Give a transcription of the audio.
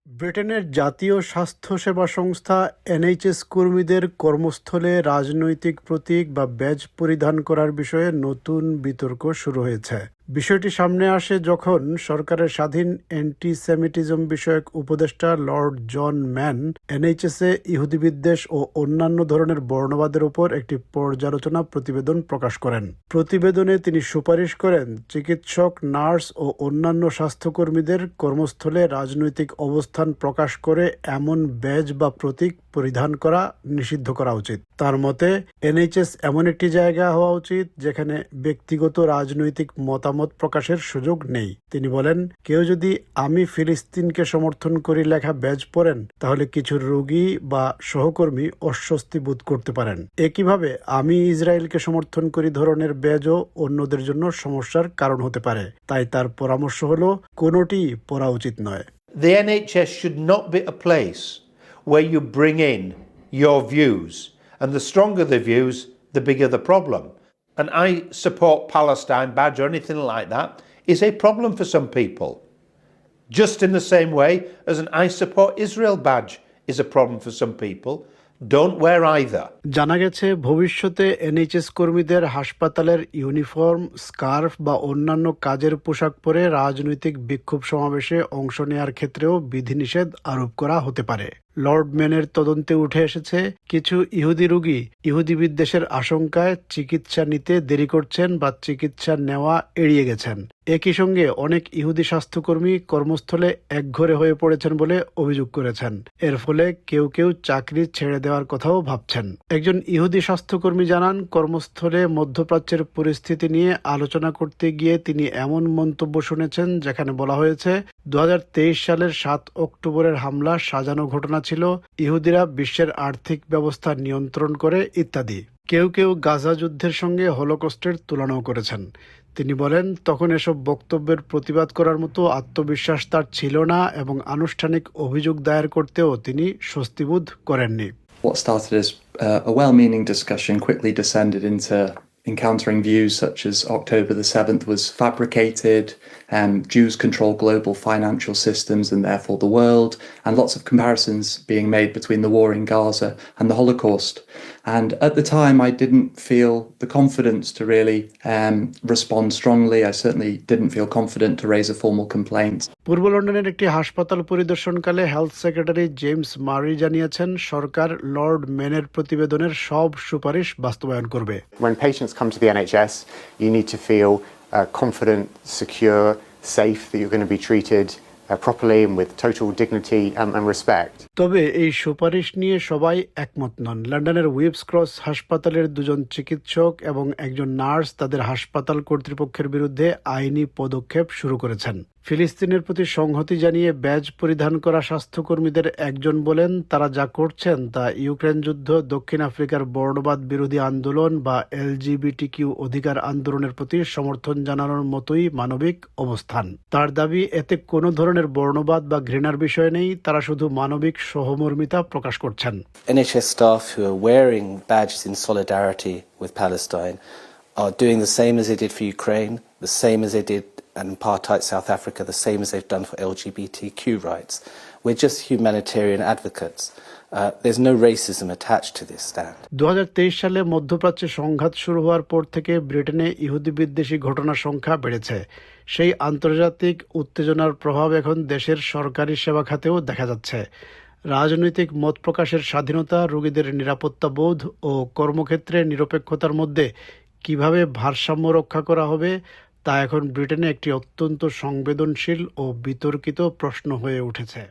ব্রিটেনের জাতীয় স্বাস্থ্যসেবা সংস্থা এনএইচএস কর্মীদের কর্মস্থলে রাজনৈতিক প্রতীক বা ব্যাজ পরিধান করার বিষয়ে নতুন বিতর্ক শুরু হয়েছে। বিষয়টি সামনে আসে যখন সরকারের স্বাধীন অ্যান্টি-সেমিটিজম বিষয়ক উপদেষ্টা লর্ড জন ম্যান এনএইচএসে ইহুদি বিদ্বেষ ও অন্যান্য ধরনের বর্ণবাদের উপর একটি পর্যালোচনা প্রতিবেদন প্রকাশ করেন। প্রতিবেদনে তিনি সুপারিশ করেন চিকিৎসক, নার্স ও অন্যান্য স্বাস্থ্যকর্মীদের কর্মস্থলে রাজনৈতিক অবস্থান প্রকাশ করে এমন ব্যাজ বা প্রতীক পরিধান করা নিষিদ্ধ করা উচিত। তার মতে এনএইচএস এমন একটি জায়গা হওয়া উচিত যেখানে ব্যক্তিগত রাজনৈতিক মতামত প্রকাশের সুযোগ নেই। তিনি বলেন, কেউ যদি আমি ফিলিস্তিনকে সমর্থন করি লেখা ব্যাজ পরেন তাহলে কিছু রোগী বা সহকর্মী অস্বস্তি বোধ করতে পারেন। একইভাবে আমি ইসরায়েলকে সমর্থন করি ধরনের ব্যাজও অন্যদের জন্য সমস্যার কারণ হতে পারে। তাই তার পরামর্শ হলো কোনোটি পরা উচিত নয়। The NHS should not be a place where you bring in your views, and the stronger the views, the bigger the problem. An I support Palestine badge or anything like that is a problem for some people, just in the same way as an I support Israel badge is a problem for some people. Don't wear either. জানা গেছে ভবিষ্যতে NHS কর্মীদের হাসপাতালের uniform, scarf বা অন্যান্য কাজের পোশাক পরে রাজনৈতিক বিক্ষোভ সমাবেশে অংশ নেওয়ার ক্ষেত্রেও বিধিনিষেধ আরোপ করা হতে পারে। লর্ড ম্যানের তদন্তে উঠে এসেছে কিছু ইহুদি রোগী ইহুদি বিদ্বেষের আশঙ্কায় চিকিৎসা নিতে দেরি করছেন বা চিকিৎসা নেওয়া এড়িয়ে গেছেন। একই সঙ্গে অনেক ইহুদি স্বাস্থ্যকর্মী কর্মস্থলে একঘরে হয়ে পড়েছেন বলে অভিযোগ করেছেন। এর ফলে কেউ কেউ চাকরি ছেড়ে দেওয়ার কথাও ভাবছেন। একজন ইহুদি স্বাস্থ্যকর্মী জানান, কর্মস্থলে মধ্যপ্রাচ্যের পরিস্থিতি নিয়ে আলোচনা করতে গিয়ে তিনি এমন মন্তব্য শুনেছেন যেখানে বলা হয়েছে 2023 সালের 7 অক্টোবরের হামলা সাজানো ঘটনা ছিল, ইহুদিরা বিশ্বের আর্থিক ব্যবস্থা নিয়ন্ত্রণ করে ইত্যাদি। কেউ কেউ গাজা যুদ্ধের সঙ্গে হলোকস্টের তুলনাও করেছেন। তিনি বলেন, তখন এসব বক্তব্যের প্রতিবাদ করার মতো আত্মবিশ্বাস তার ছিল না এবং আনুষ্ঠানিক অভিযোগ দায়ের করতেও তিনি স্বস্তিবোধ করেননি। What started as a well-meaning discussion quickly descended into encountering views such as October the 7th was fabricated, Jews control global financial systems and therefore the world, and lots of comparisons being made between the war in Gaza and the Holocaust. And at the time I didn't feel the confidence to really respond strongly. I certainly didn't feel confident to raise a formal complaint. পূর্ব লন্ডনের একটি হাসপাতাল পরিদর্শনকালে health secretary James মারি জানিয়েছেন, সরকার Lord ম্যানের প্রতিবেদনের সব সুপারিশ বাস্তবায়ন করবে। When patients come to the NHS, you need to feel confident, secure, safe that you're going to be treated properly and with total dignity and respect. তবে এই সুপারিশ নিয়ে সবাই একমত নন। লন্ডনের উইপস ক্রস হাসপাতালের 2 জন চিকিৎসক এবং একজন নার্স তাদের হাসপাতাল কর্তৃপক্ষের বিরুদ্ধে আইনি পদক্ষেপ শুরু করেছেন। ফিলিস্তিনের প্রতি সংহতি জানিয়ে ব্যাজ পরিধান করা স্বাস্থ্যকর্মীদের একজন বলেন, তারা যা করছেন তা ইউক্রেন যুদ্ধ, দক্ষিণ আফ্রিকার বর্ণবাদ বিরোধী আন্দোলন বা এলজিবিটিকিউ অধিকার আন্দোলনের প্রতি সমর্থন জানানোর মতোই মানবিক অবস্থান। তার দাবি, এতে কোনো ধরনের বর্ণবাদ বা ঘৃণার বিষয় নেই, তারা শুধু মানবিক সহমর্মিতা প্রকাশ করছেন। NHS staff who are wearing badges in solidarity with Palestine are doing the same as they did for Ukraine, the same as they did in apartheid South Africa, the same as they've done for LGBTQ rights. We're just humanitarian advocates. There's no racism attached to this stand. 2023 সালে মধ্যপ্রাচ্যে সংঘাত শুরু হওয়ার পর থেকে ব্রিটেনে ইহুদি বিদ্বেষী ঘটনার সংখ্যা বেড়েছে। সেই আন্তর্জাতিক উত্তেজনার প্রভাব এখন দেশের সরকারি সেবা খাতেও দেখা যাচ্ছে। রাজনৈতিক মত প্রকাশের স্বাধীনতা, রোগীদের নিরাপত্তা বোধ ও কর্মক্ষেত্রে নিরপেক্ষতার মধ্যে কিভাবে ভারসাম্য রক্ষা করা হবে তা এখন ব্রিটেনে একটি অত্যন্ত সংবেদনশীল ও বিতর্কিত প্রশ্ন হয়ে উঠেছে।